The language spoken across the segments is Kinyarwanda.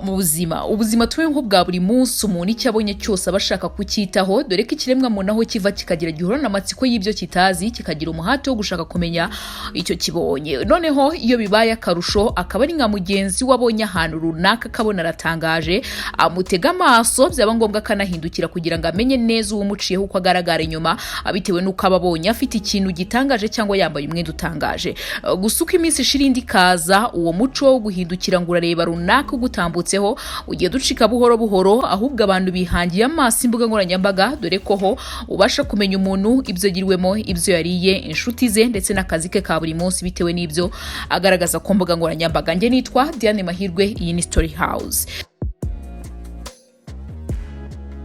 mu ubuzima tuwe nk'ubwa buri munsi umuntu icyo abonye cyose abashaka kucyitaho, dore ko ikiremwa muntu aho kiva kikagira gihorana amatsiko y'ibyo kitazi, kikagira umuhate wo gushaka kumenya icyo kibonye. Noneho iyo bibaye akarusho akaba ari nka mugenzi wabonye ahantu runaka kabona aratangaje, amutega amaso byaba ngombwa kanahindukira kugira ngo amenye neza uwumuciyeho uko agaragara inyuma, bitewe nuko ababonye afite ikintu gitangaje cyangwa yambaye umwenda utangaje. Gusa uko iminsi ishira indi kaza, uwo muco wo guhindukira ngo urareba runaka ugutambutseho ugiye ducika buhoro buhoro, ahubwo abantu bihangiye amaso imbuga nkoranyambaga, dore ko ho ubasha kumenya umuntu ibyo giriwemo, ibyo yariye, inshuti ze ndetse n'akazi ke ka buri munsi bitewe n'ibyo agaragaza ku mbuga nkoranyambaga. Nge nitwa Diane Mahirwe, iyi ni Story House.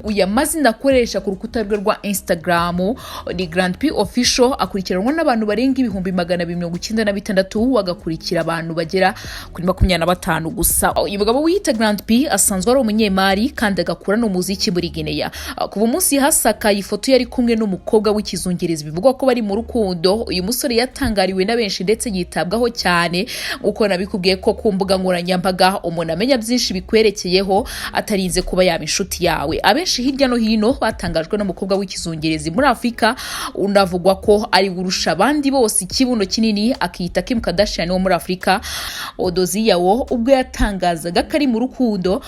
Uya mazina akoresha ku rukuta rwe rwa Instagram ni Grand P Official, akurikiranwa n'abantu barenga 296, wagakurikira abantu bagera kuri 25 gusa. Uyu mugabo wiyita Grand P asanzwe ari umunyemari kandi agakura no muziki muri Guinea. Kuva umunsi hasakaye ifoto yari kumwe n'umukobwa w'ikizungereza bivugwa ko bari mu rukundo, uyu musore yatangariwe na benshi ndetse yitabwaho cyane, uko nabikubwiye ko ku mbuga nkoranyambaga umuntu amenya byinshi bikwerekeyeho atarinze kuba yaba inshuti yawe. Hirya no hino batangajwe n'umukobwa w'ikizungerezi muri Afurika, unavugwa ko ari urusha abandi bose ikibuno kinini, akiyita Kim Kardashian wo muri Afurika. Odozi yawo ubwo yatangazaga ko ari mu rukundo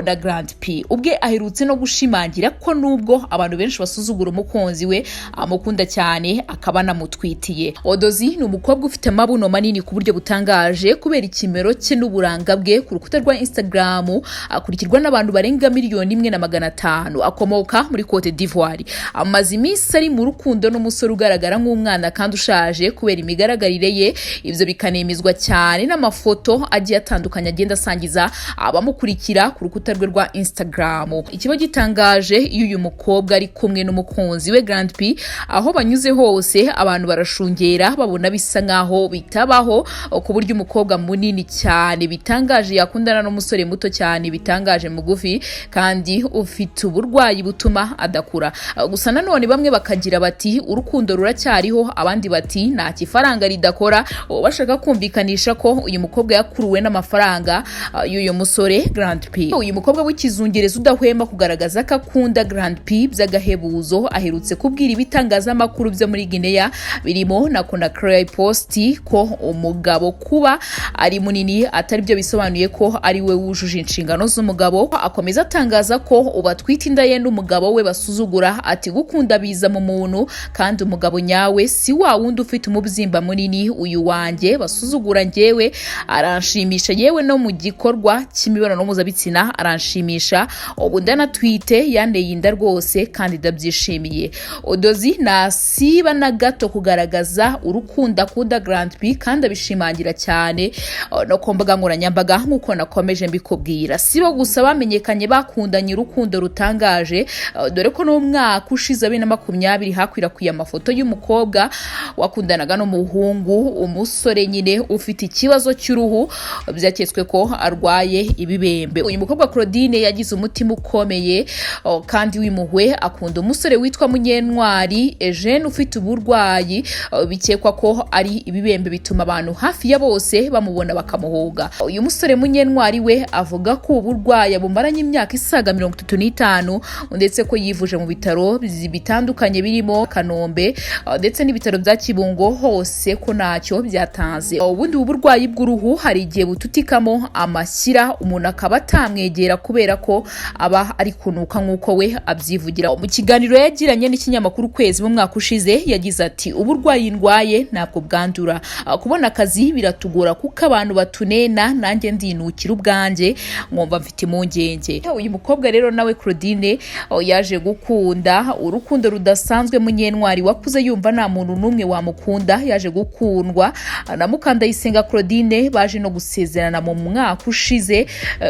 na Grand P, ubwe aherutse no gushimangira ko nubwo abantu benshi basuzugura umukunzi we, amukunda cyane akaba namutwitiye. Odozi ni umukobwa ufite amabuno manini ku buryo butangaje kubera ikimero cye n'uburanga bwe. Ku rukuta rwa Instagram akurikirwa n'abantu barenga 1,500,000. Akomoka muri Cote d'Ivoire, amaze iminsi ari mu rukundo n'umusore ugaragara nk'umwana kandi ushaje kubera imigaragarire ye. Ibyo bikanemezwa cyane n'amafoto agiye atandukanye agenda asangiza abamukurikira ku rukuta rwe rwa Instagram. Ikiba gitangaje iyo uyu mukobwa ari kumwe n'umukunzi we Grand P, aho banyuze hose abantu barashungera babona bisa nkaho bitabaho, ku buryo umukobwa munini cyane bitangaje yakundana n'umusore muto cyane bitangaje mugufi kandi ufite uburwayi butuma adakura. Gusa nanone bamwe bakagira bati urukundo ruracyariho, abandi bati nta kifaranga ridakora, bashaka kumvikanisha ko uyu mukobwa yakuruwe n'amafaranga y'uyu musore Grand P. Uyu mukobwa w'ikizungereza udahwema kugaragaza ko akunda Grand P by'agahebuzo, aherutse kubwira ibitangazamakuru byo muri Guinea birimo na Conakry Post ko umugabo kuba ari munini atari byo bisobanuye ko ari we wujuje inshingano z'umugabo. Akomeza atangaza ko ubatwite inda ye n'umugabo we basuzugura, ati gukunda biza mu muntu kandi umugabo nyawe si wa wundi ufite umubyimba munini. Uyu wanjye basuzugura njyewe aranshimisha, yewe no mu gikorwa cy'imibonano mpuzabitsina aranshimisha, ubu ndanatwite yandeye inda rwose kandi ndabyishimiye. Odozi nasiba na gato kugaragaza urukundo akunda Grand P kandi abishimangira cyane no ku mbuga nkoranyambaga nk'uko nakomeje mbikubwira. Sibo gusa bamenyekanye bakundanye urukundo rutangaje, dore ko no mwaka ushize 2020 hakwirakwiye amafoto y'umukobwa wakundanaga n'umuhungu, umusore nyine ufite ikibazo cy'uruhu, byaketswe ko arwaye ibibembe. Uyu mukobwa Claudine yagize umutima ukomeye kandi w'impuhwe, akunda umusore witwa Munyentwari Eugene ufite uburwayi bikekwa ko ari ibibembe bituma abantu hafi ya bose bamubona bakamuhoga. Uyu musore Munyentwari we avuga ko uburwayi bumaranye imyaka isaga 35, ndetse ko yivuje mu bitaro bitandukanye birimo Kanombe ndetse n'ibitaro bya Kibungo, hose ko ntacyo byatanze. Ubundi uburwayi bw'uruhu hari igihe bututikamo amashyira, umuntu akaba atamwegera kubera ko aba ari kunuka nk'uko we abyivugira. Mu kiganiro yagiranye n'ikinyamakuru Kwezi mu mwaka ushize yagize ati uburwayi ndwaye ntabwo bwandura, kubona akazi biratugora kuko abantu batunena, nanjye ndinukira ubwanjye ngomba mfite impungenge. Uyu mukobwa rero nawe Claudine yaje gukunda urukundo rudasanzwe. Munyentwari wakuze yumva nta muntu n'umwe wamukunda, yaje gukundwa na Mukandayisenga Claudine, baje no gusezerana mu mwaka ushize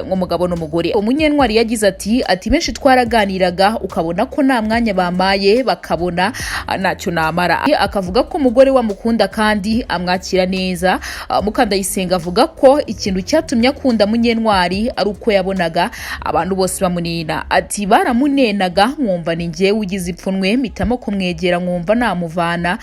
nk'umugabo n'umugore. Munyentwari yagize ati benshi twaraganiraga ukabona ko nta mwanya bamaye, bakabona ntacyo namara. Akavuga ko umugore wamukunda kandi amwakira neza. Mukandayisenga avuga ko ikintu cyatumye akunda Munyentwari ari uko yabonaga abantu bose bamunina. Ati baramunenaga nkumva ni njyewe ugize ipfunwe mpitamo kumwegera nkumva namuvana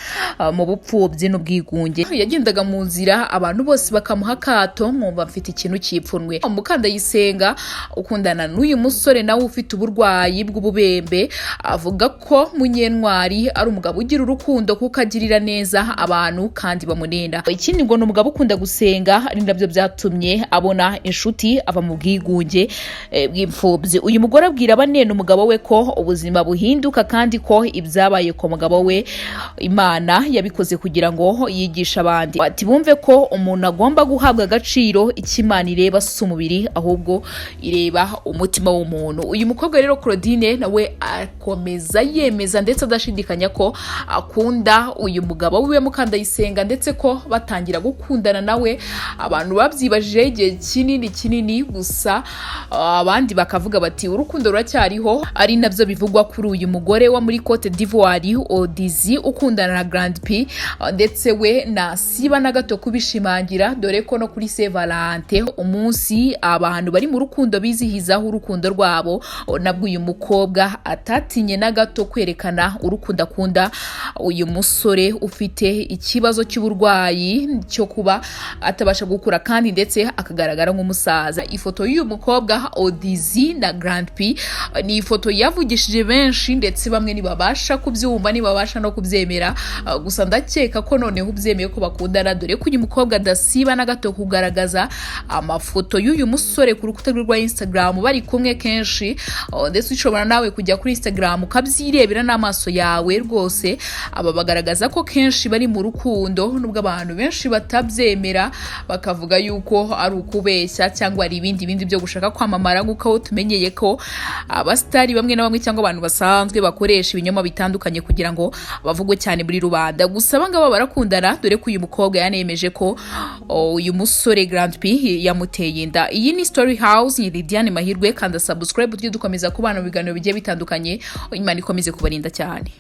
mu bupfubyi n'ubwigunge. Yagendaga mu nzira abantu bose bakamuha akato nkumva mfite ikintu cyipfunwe. Mukandayisenga ukundana n'uyu musore nawe ufite uburwayi bw'ububembe avuga ko Munyentwari ari umugabo ugira urukundo kuko agirira neza abantu kandi bamunenda. Ikindi ngo ni umugabo ukunda gusenga ari nabyo byatumye abona inshuti ava mu bwigunge bw'imfubyi. Uyu mugore abwira abanena umugabo we ko ubuzima buhinduka kandi ko ibyabaye ku mugabo we Imana yabikoze kugira ngo yigishe abandi. Ati bumve ko umuntu agomba guhabwa agaciro ikimana ireba si umubiri ahubwo ireba umutima w'umuntu. Uyu mukobwa rero Claudine nawe akomeza yemeza ndetse adashidikanya ko akunda uyu mugabo wiwe Mukandayisenga ndetse ko batangira gukundana nawe abantu babyibajije igihe kinini gusa abandi bakavuga bati urukundo ruracyariho. Ari nabyo bivugwa kuri uyu mugore wa muri Cote d'Ivoire Odizi ukundana na Grand P ndetse we na siba na gato kubishimangira dore ko no kuri Saint Valentin umunsi abantu bari mu rukundo bizihizaho urukundo rwabo nabwo uyu mukobwa atatinye na gato kwerekana urukundo akunda uyu musore ufite ikibazo cy'uburwayi cyo kuba atabasha gukura kandi ndetse akagaragara nk'umusaza. Ifoto y'uyu mukobwa Odizi na Grand P ni ifoto yavugishije benshi ndetse bamwe ntibabasha kubyumva ntibabasha no kubyemera gusa ndakeka ko noneho ubyemeye ko bakundana dore ko uyu mukobwa adasiba na gato kugaragaza amafoto y'uyu musore ku rukuta rwa Instagram bari kumwe kenshi ndetse ushobora nawe kujya kuri Instagram ukabyirebera n'amaso yawe rwose. Aba bagaragaza ko kenshi bari mu rukundo nubwo abantu benshi batabyemera bakavuga yuko ari ukubeshya cyangwa ari ibindi byo gushaka kwamamara nk'uko tumenyeye ko abastari bamwe na bamwe cyangwa abantu basanzwe bakoresha ibinyoma bitandukanye kugira ngo bavugwe cyane muri rubanda. Gusa abangaba barakundana dore ko uyu mukobwa yanemeje ko uyu musore Grand P yamuteye inda. Iyi ni Story House ni Lidiane Mahirwe kandi subscribe tujye dukomeza kubana mu biganiro bigiye bitandukanye. Imana ikomeze kubarinda cyane.